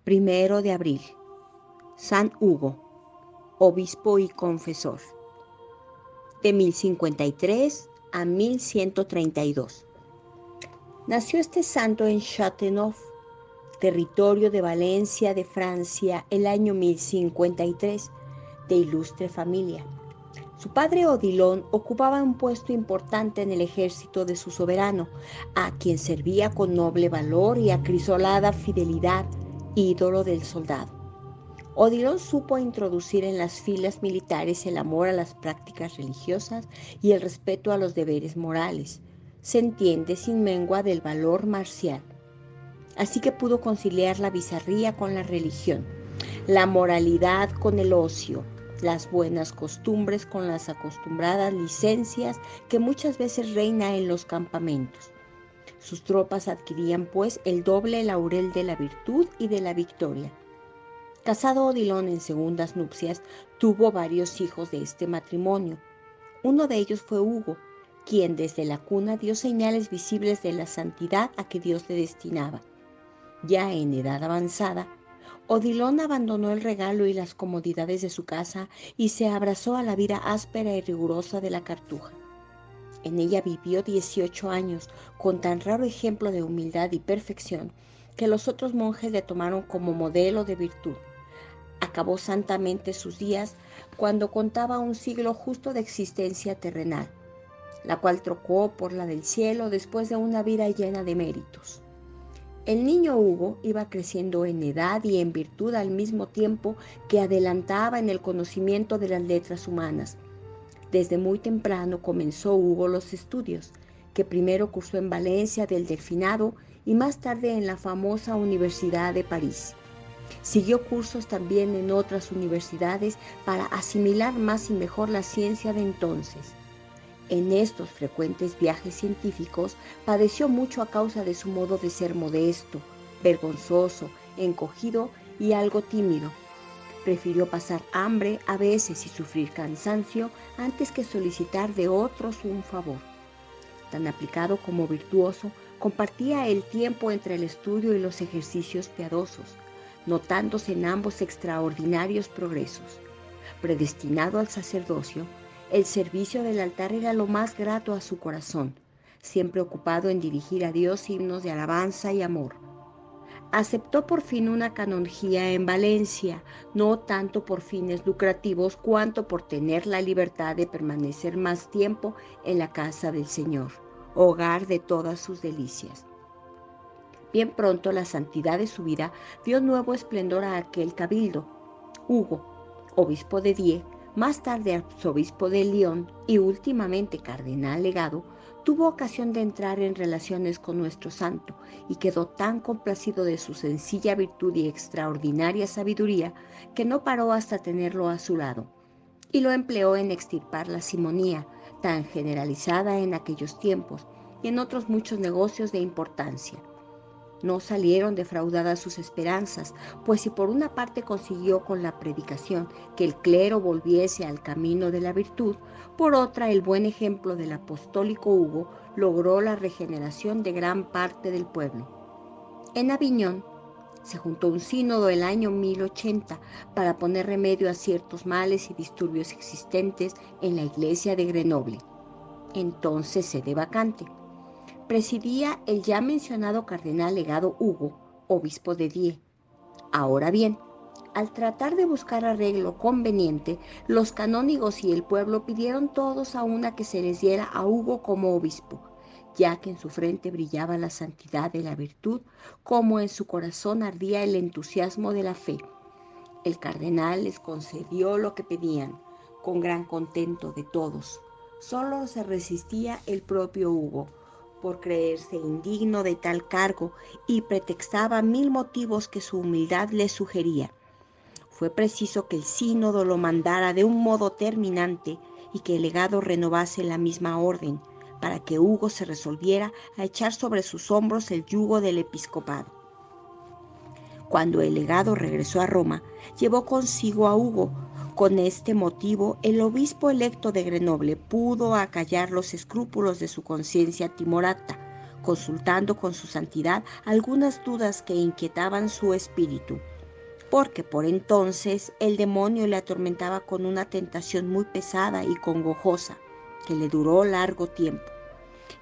1 de abril. San Hugo, obispo y confesor, de 1053 a 1132. Nació este santo en Châteauneuf, territorio de Valencia de Francia, el año 1053, de ilustre familia. Su padre Odilon ocupaba un puesto importante en el ejército de su soberano, a quien servía con noble valor y acrisolada fidelidad, ídolo del soldado. Odilon supo introducir en las filas militares el amor a las prácticas religiosas y el respeto a los deberes morales. Se entiende sin mengua del valor marcial. Así que pudo conciliar la bizarría con la religión, la moralidad con el ocio, las buenas costumbres con las acostumbradas licencias que muchas veces reina en los campamentos. Sus tropas adquirían pues el doble laurel de la virtud y de la victoria. Casado Odilon en segundas nupcias, tuvo varios hijos de este matrimonio. Uno de ellos fue Hugo, quien desde la cuna dio señales visibles de la santidad a que Dios le destinaba. Ya en edad avanzada, Odilon abandonó el regalo y las comodidades de su casa y se abrazó a la vida áspera y rigurosa de la Cartuja. En ella vivió 18 años, con tan raro ejemplo de humildad y perfección que los otros monjes le tomaron como modelo de virtud. Acabó santamente sus días cuando contaba un siglo justo de existencia terrenal, la cual trocó por la del cielo después de una vida llena de méritos. El niño Hugo iba creciendo en edad y en virtud al mismo tiempo que adelantaba en el conocimiento de las letras humanas. Desde muy temprano comenzó Hugo los estudios, que primero cursó en Valencia del Delfinado y más tarde en la famosa Universidad de París. Siguió cursos también en otras universidades para asimilar más y mejor la ciencia de entonces. En estos frecuentes viajes científicos padeció mucho a causa de su modo de ser modesto, vergonzoso, encogido y algo tímido. Prefirió pasar hambre a veces y sufrir cansancio antes que solicitar de otros un favor. Tan aplicado como virtuoso, compartía el tiempo entre el estudio y los ejercicios piadosos, notándose en ambos extraordinarios progresos. Predestinado al sacerdocio, el servicio del altar era lo más grato a su corazón, siempre ocupado en dirigir a Dios himnos de alabanza y amor. Aceptó por fin una canonjía en Valencia, no tanto por fines lucrativos cuanto por tener la libertad de permanecer más tiempo en la casa del Señor, hogar de todas sus delicias. Bien pronto la santidad de su vida dio nuevo esplendor a aquel cabildo. Hugo, obispo de Die, más tarde arzobispo de Lyon y últimamente cardenal legado, tuvo ocasión de entrar en relaciones con nuestro santo y quedó tan complacido de su sencilla virtud y extraordinaria sabiduría que no paró hasta tenerlo a su lado, y lo empleó en extirpar la simonía, tan generalizada en aquellos tiempos, y en otros muchos negocios de importancia. No salieron defraudadas sus esperanzas, pues si por una parte consiguió con la predicación que el clero volviese al camino de la virtud, por otra el buen ejemplo del apostólico Hugo logró la regeneración de gran parte del pueblo. En Aviñón se juntó un sínodo el año 1080 para poner remedio a ciertos males y disturbios existentes en la iglesia de Grenoble, entonces sede vacante. Presidía el ya mencionado cardenal legado Hugo, obispo de Die. Ahora bien, al tratar de buscar arreglo conveniente, los canónigos y el pueblo pidieron todos a una que se les diera a Hugo como obispo, ya que en su frente brillaba la santidad de la virtud, como en su corazón ardía el entusiasmo de la fe. El cardenal les concedió lo que pedían, con gran contento de todos. Solo se resistía el propio Hugo, por creerse indigno de tal cargo, y pretextaba 1000 motivos que su humildad le sugería. Fue preciso que el sínodo lo mandara de un modo terminante y que el legado renovase la misma orden, para que Hugo se resolviera a echar sobre sus hombros el yugo del episcopado. Cuando el legado regresó a Roma, llevó consigo a Hugo. Con este motivo, el obispo electo de Grenoble pudo acallar los escrúpulos de su conciencia timorata, consultando con su santidad algunas dudas que inquietaban su espíritu. porque por entonces el demonio le atormentaba con una tentación muy pesada y congojosa, que le duró largo tiempo.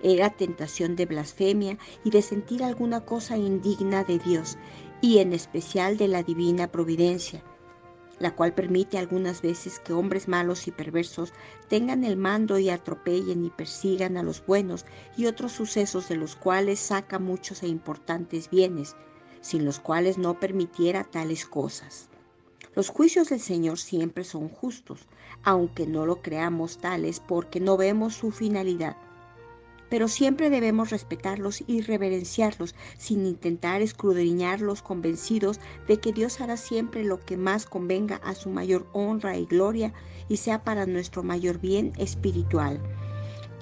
Era tentación de blasfemia y de sentir alguna cosa indigna de Dios, y en especial de la divina providencia, la cual permite algunas veces que hombres malos y perversos tengan el mando y atropellen y persigan a los buenos, y otros sucesos de los cuales saca muchos e importantes bienes, sin los cuales no permitiera tales cosas. Los juicios del Señor siempre son justos, aunque no lo creamos tales porque no vemos su finalidad. Pero siempre debemos respetarlos y reverenciarlos sin intentar escudriñarlos, convencidos de que Dios hará siempre lo que más convenga a su mayor honra y gloria y sea para nuestro mayor bien espiritual.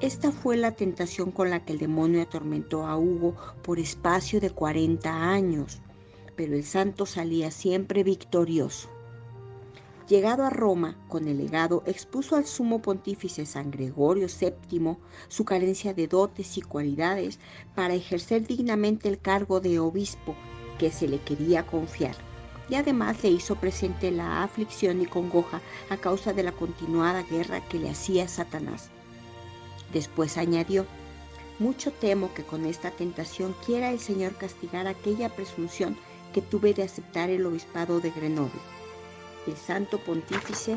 Esta fue la tentación con la que el demonio atormentó a Hugo por espacio de 40 años, pero el santo salía siempre victorioso. Llegado a Roma con el legado, expuso al sumo pontífice San Gregorio VII su carencia de dotes y cualidades para ejercer dignamente el cargo de obispo que se le quería confiar, y además le hizo presente la aflicción y congoja a causa de la continuada guerra que le hacía Satanás. Después añadió: mucho temo que con esta tentación quiera el Señor castigar aquella presunción que tuve de aceptar el obispado de Grenoble. El santo pontífice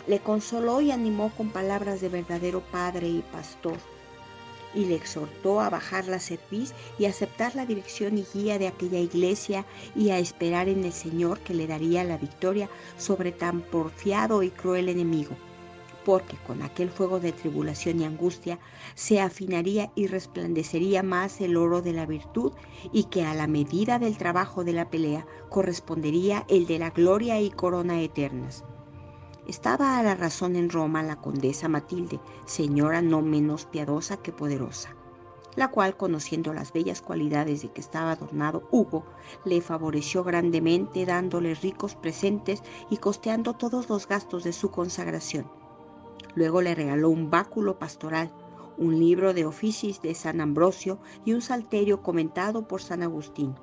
le consoló y animó con palabras de verdadero padre y pastor, y le exhortó a bajar la cerviz y aceptar la dirección y guía de aquella iglesia y a esperar en el Señor que le daría la victoria sobre tan porfiado y cruel enemigo, porque con aquel fuego de tribulación y angustia se afinaría y resplandecería más el oro de la virtud, y que a la medida del trabajo de la pelea correspondería el de la gloria y corona eternas. Estaba a la razón en Roma la condesa Matilde, señora no menos piadosa que poderosa, la cual, conociendo las bellas cualidades de que estaba adornado Hugo, le favoreció grandemente, dándole ricos presentes y costeando todos los gastos de su consagración. Luego le regaló un báculo pastoral, un libro de oficios de San Ambrosio y un salterio comentado por San Agustín.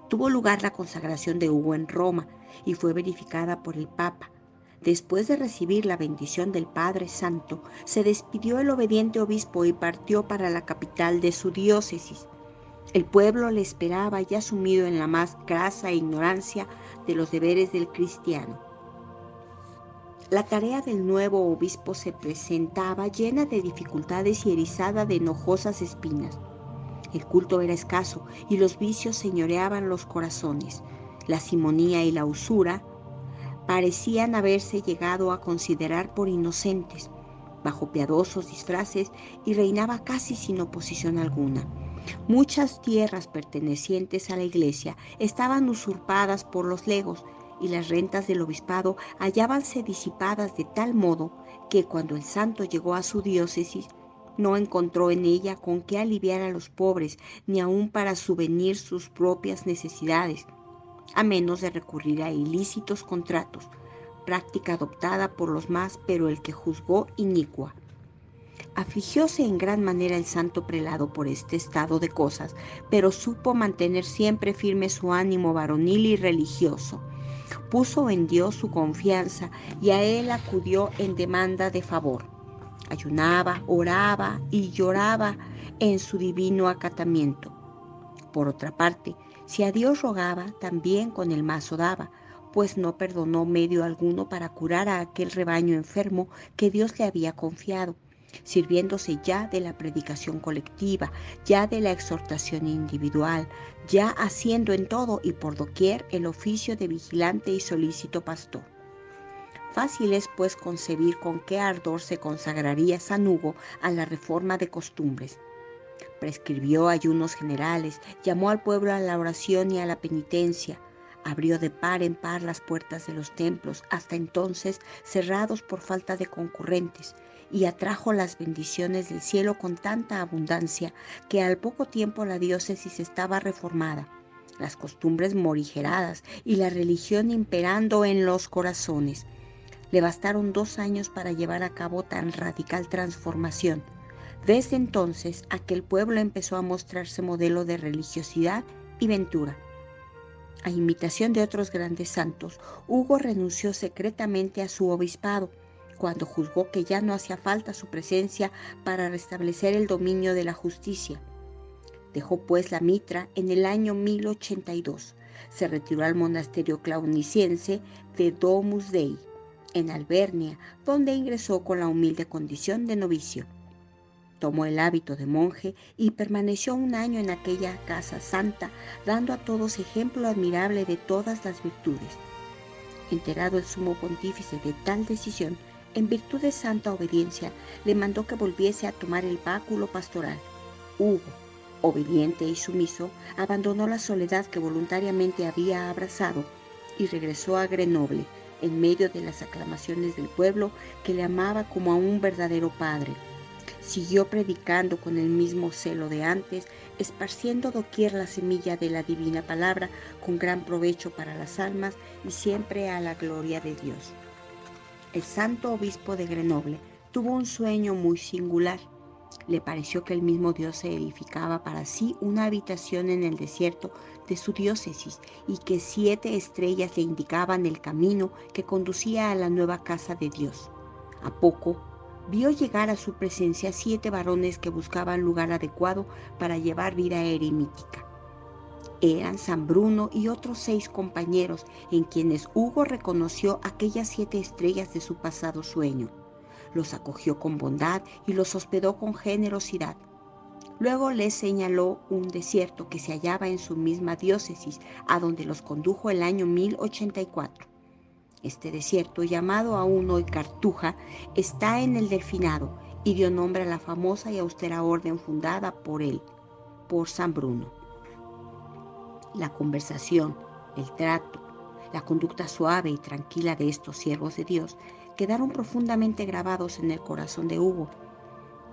Tuvo lugar la consagración de Hugo en Roma y fue verificada por el Papa. Después de recibir la bendición del Padre Santo, se despidió el obediente obispo y partió para la capital de su diócesis. El pueblo le esperaba ya sumido en la más grasa ignorancia de los deberes del cristiano. La tarea del nuevo obispo se presentaba llena de dificultades y erizada de enojosas espinas. El culto era escaso y los vicios señoreaban los corazones. La simonía y la usura parecían haberse llegado a considerar por inocentes, bajo piadosos disfraces, y reinaba casi sin oposición alguna. Muchas tierras pertenecientes a la iglesia estaban usurpadas por los legos, y las rentas del obispado hallábanse disipadas de tal modo que cuando el santo llegó a su diócesis no encontró en ella con qué aliviar a los pobres, ni aun para subvenir sus propias necesidades, a menos de recurrir a ilícitos contratos, práctica adoptada por los más, pero el que juzgó inicua. Afligióse en gran manera el santo prelado por este estado de cosas, pero supo mantener siempre firme su ánimo varonil y religioso. Puso en Dios su confianza y a él acudió en demanda de favor. Ayunaba, oraba y lloraba en su divino acatamiento. Por otra parte, si a Dios rogaba, también con el mazo daba, pues no perdonó medio alguno para curar a aquel rebaño enfermo que Dios le había confiado, sirviéndose ya de la predicación colectiva, ya de la exhortación individual, ya haciendo en todo y por doquier el oficio de vigilante y solícito pastor. Fácil es, pues, concebir con qué ardor se consagraría San Hugo a la reforma de costumbres. Prescribió ayunos generales, llamó al pueblo a la oración y a la penitencia, abrió de par en par las puertas de los templos, hasta entonces cerrados por falta de concurrentes, y atrajo las bendiciones del cielo con tanta abundancia que al poco tiempo la diócesis estaba reformada, las costumbres morigeradas y la religión imperando en los corazones. Le bastaron 2 años para llevar a cabo tan radical transformación. Desde entonces, aquel pueblo empezó a mostrarse modelo de religiosidad y ventura. A imitación de otros grandes santos, Hugo renunció secretamente a su obispado cuando juzgó que ya no hacía falta su presencia para restablecer el dominio de la justicia. Dejó pues la mitra en el año 1082. Se retiró al monasterio clauniciense de Domus Dei, en Albernia, donde ingresó con la humilde condición de novicio. Tomó el hábito de monje y permaneció un año en aquella casa santa, dando a todos ejemplo admirable de todas las virtudes. Enterado el sumo pontífice de tal decisión, en virtud de santa obediencia, le mandó que volviese a tomar el báculo pastoral. Hugo, obediente y sumiso, abandonó la soledad que voluntariamente había abrazado y regresó a Grenoble, en medio de las aclamaciones del pueblo que le amaba como a un verdadero padre. Siguió predicando con el mismo celo de antes, esparciendo doquier la semilla de la divina palabra con gran provecho para las almas y siempre a la gloria de Dios. El santo obispo de Grenoble tuvo un sueño muy singular. Le pareció que el mismo Dios se edificaba para sí una habitación en el desierto de su diócesis y que 7 estrellas le indicaban el camino que conducía a la nueva casa de Dios. A poco, vio llegar a su presencia 7 varones que buscaban lugar adecuado para llevar vida eremítica. Eran San Bruno y otros 6 compañeros en quienes Hugo reconoció aquellas 7 estrellas de su pasado sueño. Los acogió con bondad y los hospedó con generosidad. Luego les señaló un desierto que se hallaba en su misma diócesis, a donde los condujo el año 1084. Este desierto, llamado aún hoy Cartuja, está en el Delfinado y dio nombre a la famosa y austera orden fundada por él, por San Bruno. La conversación, el trato, la conducta suave y tranquila de estos siervos de Dios quedaron profundamente grabados en el corazón de Hugo,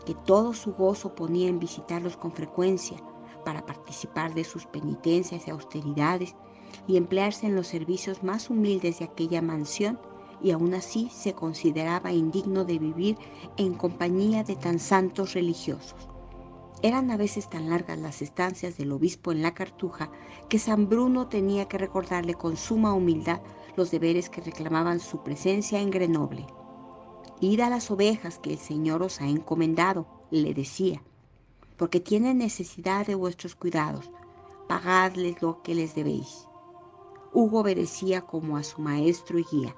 que todo su gozo ponía en visitarlos con frecuencia para participar de sus penitencias y austeridades y emplearse en los servicios más humildes de aquella mansión, y aún así se consideraba indigno de vivir en compañía de tan santos religiosos. Eran a veces tan largas las estancias del obispo en la Cartuja que San Bruno tenía que recordarle con suma humildad los deberes que reclamaban su presencia en Grenoble. Id a las ovejas que el Señor os ha encomendado, le decía, porque tienen necesidad de vuestros cuidados, pagadles lo que les debéis. Hugo obedecía como a su maestro y guía,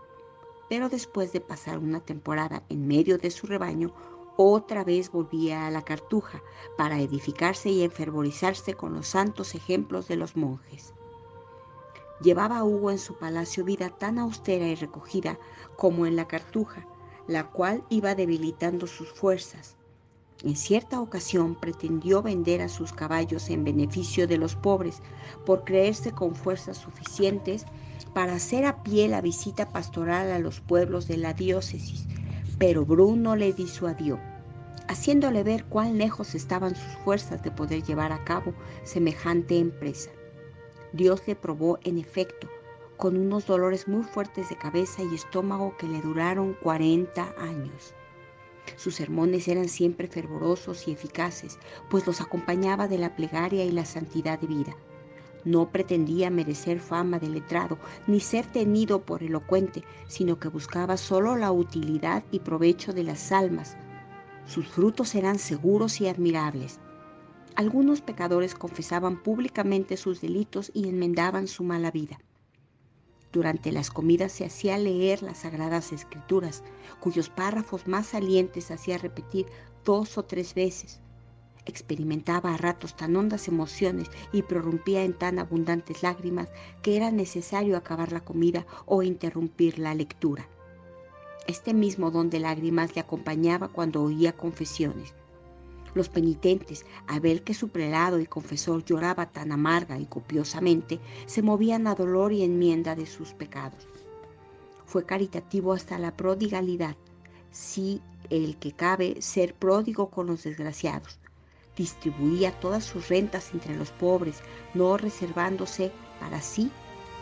pero después de pasar una temporada en medio de su rebaño, otra vez volvía a la Cartuja para edificarse y enfervorizarse con los santos ejemplos de los monjes. Llevaba Hugo en su palacio vida tan austera y recogida como en la Cartuja, la cual iba debilitando sus fuerzas. En cierta ocasión pretendió vender a sus caballos en beneficio de los pobres por creerse con fuerzas suficientes para hacer a pie la visita pastoral a los pueblos de la diócesis, pero Bruno le disuadió, haciéndole ver cuán lejos estaban sus fuerzas de poder llevar a cabo semejante empresa. Dios le probó, en efecto, con unos dolores muy fuertes de cabeza y estómago que le duraron 40 años. Sus sermones eran siempre fervorosos y eficaces, pues los acompañaba de la plegaria y la santidad de vida. No pretendía merecer fama de letrado, ni ser tenido por elocuente, sino que buscaba solo la utilidad y provecho de las almas. Sus frutos eran seguros y admirables. Algunos pecadores confesaban públicamente sus delitos y enmendaban su mala vida. Durante las comidas se hacía leer las Sagradas Escrituras, cuyos párrafos más salientes hacía repetir 2 o 3 veces. Experimentaba a ratos tan hondas emociones y prorrumpía en tan abundantes lágrimas que era necesario acabar la comida o interrumpir la lectura. Este mismo don de lágrimas le acompañaba cuando oía confesiones. Los penitentes, al ver que su prelado y confesor lloraba tan amarga y copiosamente, se movían a dolor y enmienda de sus pecados. Fue caritativo hasta la prodigalidad, si el que cabe ser pródigo con los desgraciados. Distribuía todas sus rentas entre los pobres, no reservándose para sí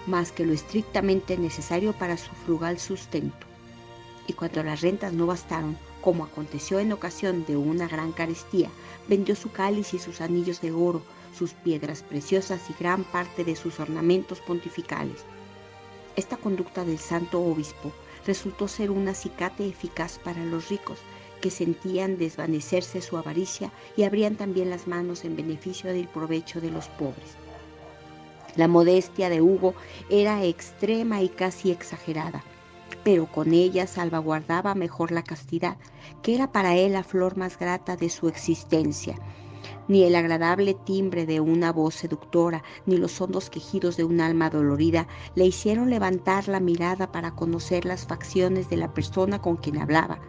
más que lo estrictamente necesario para su frugal sustento. Y cuando las rentas no bastaron, como aconteció en ocasión de una gran carestía, vendió su cáliz y sus anillos de oro, sus piedras preciosas y gran parte de sus ornamentos pontificales. Esta conducta del santo obispo resultó ser un acicate eficaz para los ricos, que sentían desvanecerse su avaricia y abrían también las manos en beneficio del provecho de los pobres. La modestia de Hugo era extrema y casi exagerada, pero con ella salvaguardaba mejor la castidad, que era para él la flor más grata de su existencia. Ni el agradable timbre de una voz seductora, ni los hondos quejidos de un alma dolorida le hicieron levantar la mirada para conocer las facciones de la persona con quien hablaba.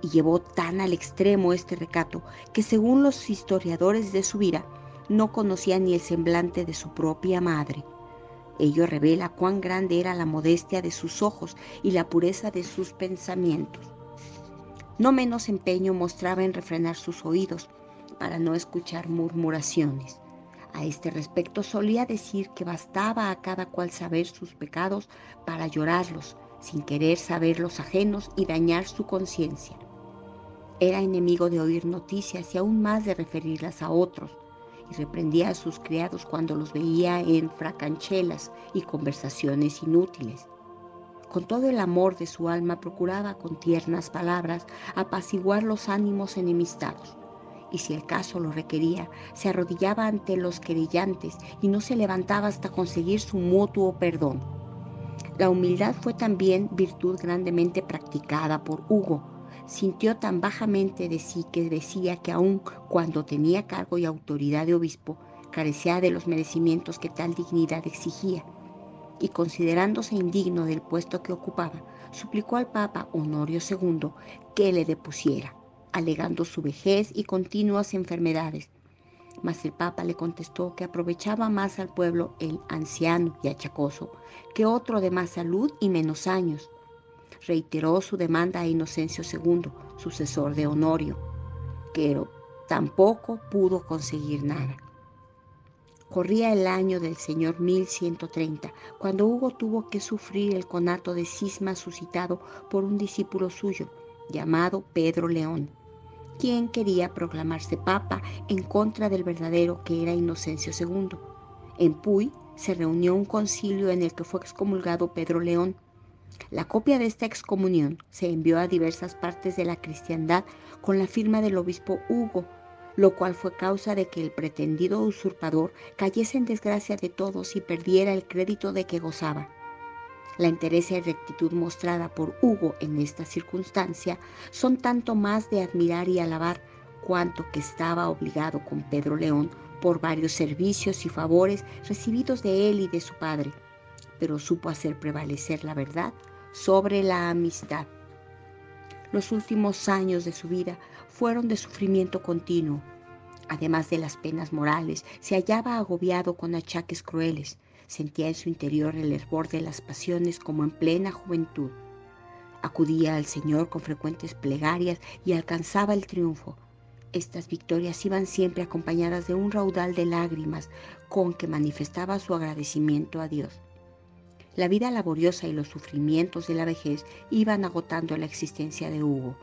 Y llevó tan al extremo este recato que, según los historiadores de su vida, no conocía ni el semblante de su propia madre. Ello revela cuán grande era la modestia de sus ojos y la pureza de sus pensamientos. No menos empeño mostraba en refrenar sus oídos para no escuchar murmuraciones. A este respecto solía decir que bastaba a cada cual saber sus pecados para llorarlos, sin querer saber los ajenos y dañar su conciencia. Era enemigo de oír noticias y aún más de referirlas a otros, y reprendía a sus criados cuando los veía en fracanchelas y conversaciones inútiles. Con todo el amor de su alma procuraba con tiernas palabras apaciguar los ánimos enemistados, y si el caso lo requería, se arrodillaba ante los querellantes y no se levantaba hasta conseguir su mutuo perdón. La humildad fue también virtud grandemente practicada por Hugo. Sintió tan bajamente de sí que decía que aun cuando tenía cargo y autoridad de obispo, carecía de los merecimientos que tal dignidad exigía, y considerándose indigno del puesto que ocupaba, suplicó al Papa Honorio II que le depusiera, alegando su vejez y continuas enfermedades. Mas el Papa le contestó que aprovechaba más al pueblo el anciano y achacoso que otro de más salud y menos años. Reiteró su demanda a Inocencio II, sucesor de Honorio, pero tampoco pudo conseguir nada. Corría el año del Señor 1130, cuando Hugo tuvo que sufrir el conato de cisma suscitado por un discípulo suyo, llamado Pedro León, quien quería proclamarse papa en contra del verdadero que era Inocencio II. En Puy se reunió un concilio en el que fue excomulgado Pedro León. La copia de esta excomunión se envió a diversas partes de la cristiandad con la firma del obispo Hugo, lo cual fue causa de que el pretendido usurpador cayese en desgracia de todos y perdiera el crédito de que gozaba. La entereza y rectitud mostrada por Hugo en esta circunstancia son tanto más de admirar y alabar cuanto que estaba obligado con Pedro León por varios servicios y favores recibidos de él y de su padre, pero supo hacer prevalecer la verdad sobre la amistad. Los últimos años de su vida fueron de sufrimiento continuo. Además de las penas morales, se hallaba agobiado con achaques crueles. Sentía en su interior el hervor de las pasiones como en plena juventud. Acudía al Señor con frecuentes plegarias y alcanzaba el triunfo. Estas victorias iban siempre acompañadas de un raudal de lágrimas con que manifestaba su agradecimiento a Dios. La vida laboriosa y los sufrimientos de la vejez iban agotando la existencia de Hugo.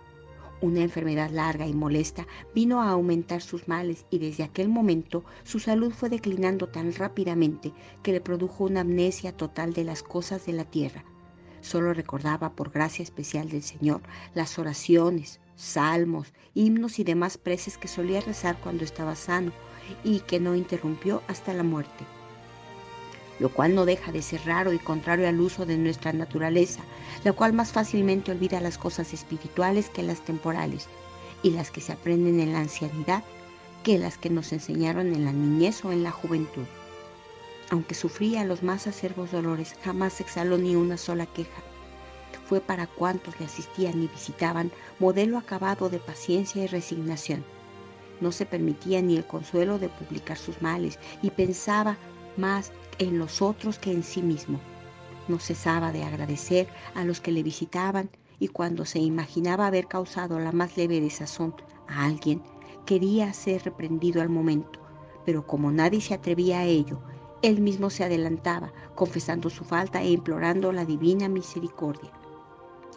Una enfermedad larga y molesta vino a aumentar sus males y desde aquel momento su salud fue declinando tan rápidamente que le produjo una amnesia total de las cosas de la tierra. Solo recordaba por gracia especial del Señor las oraciones, salmos, himnos y demás preces que solía rezar cuando estaba sano y que no interrumpió hasta la muerte, lo cual no deja de ser raro y contrario al uso de nuestra naturaleza, la cual más fácilmente olvida las cosas espirituales que las temporales, y las que se aprenden en la ancianidad que las que nos enseñaron en la niñez o en la juventud. Aunque sufría los más acerbos dolores, jamás exhaló ni una sola queja. Fue para cuantos le asistían y visitaban modelo acabado de paciencia y resignación. No se permitía ni el consuelo de publicar sus males y pensaba más en los otros que en sí mismo. No cesaba de agradecer a los que le visitaban y cuando se imaginaba haber causado la más leve desazón a alguien, quería ser reprendido al momento, pero como nadie se atrevía a ello, él mismo se adelantaba, confesando su falta e implorando la divina misericordia.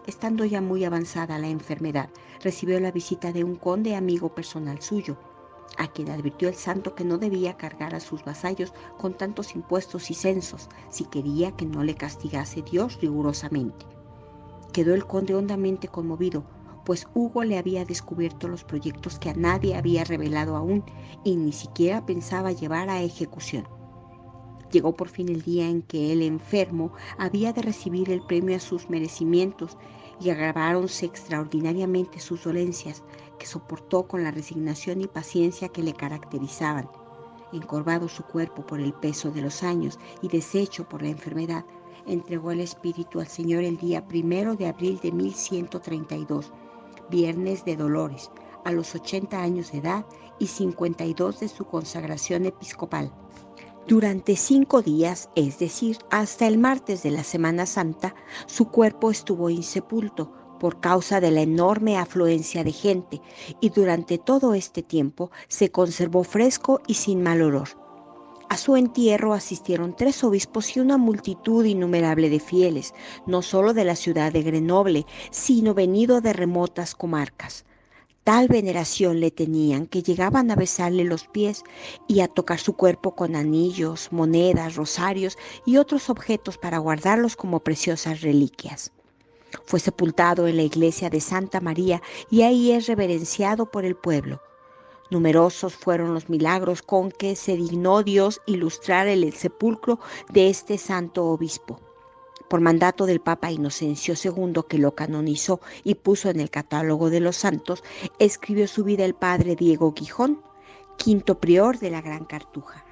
Estando ya muy avanzada la enfermedad, recibió la visita de un conde amigo personal suyo, a quien advirtió el santo que no debía cargar a sus vasallos con tantos impuestos y censos si quería que no le castigase Dios rigurosamente. Quedó el conde hondamente conmovido, pues Hugo le había descubierto los proyectos que a nadie había revelado aún y ni siquiera pensaba llevar a ejecución. Llegó por fin el día en que el enfermo había de recibir el premio a sus merecimientos y agraváronse extraordinariamente sus dolencias, que soportó con la resignación y paciencia que le caracterizaban. Encorvado su cuerpo por el peso de los años y deshecho por la enfermedad, entregó el espíritu al Señor el día 1 de abril de 1132, Viernes de Dolores, a los 80 años de edad y 52 de su consagración episcopal. Durante 5 días, es decir, hasta el martes de la Semana Santa, su cuerpo estuvo insepulto por causa de la enorme afluencia de gente, y durante todo este tiempo se conservó fresco y sin mal olor. A su entierro asistieron 3 obispos y una multitud innumerable de fieles, no solo de la ciudad de Grenoble, sino venido de remotas comarcas. Tal veneración le tenían que llegaban a besarle los pies y a tocar su cuerpo con anillos, monedas, rosarios y otros objetos para guardarlos como preciosas reliquias. Fue sepultado en la iglesia de Santa María y ahí es reverenciado por el pueblo. Numerosos fueron los milagros con que se dignó Dios ilustrar el sepulcro de este santo obispo. Por mandato del Papa Inocencio II, que lo canonizó y puso en el catálogo de los santos, escribió su vida el padre Diego Gijón, quinto prior de la Gran Cartuja.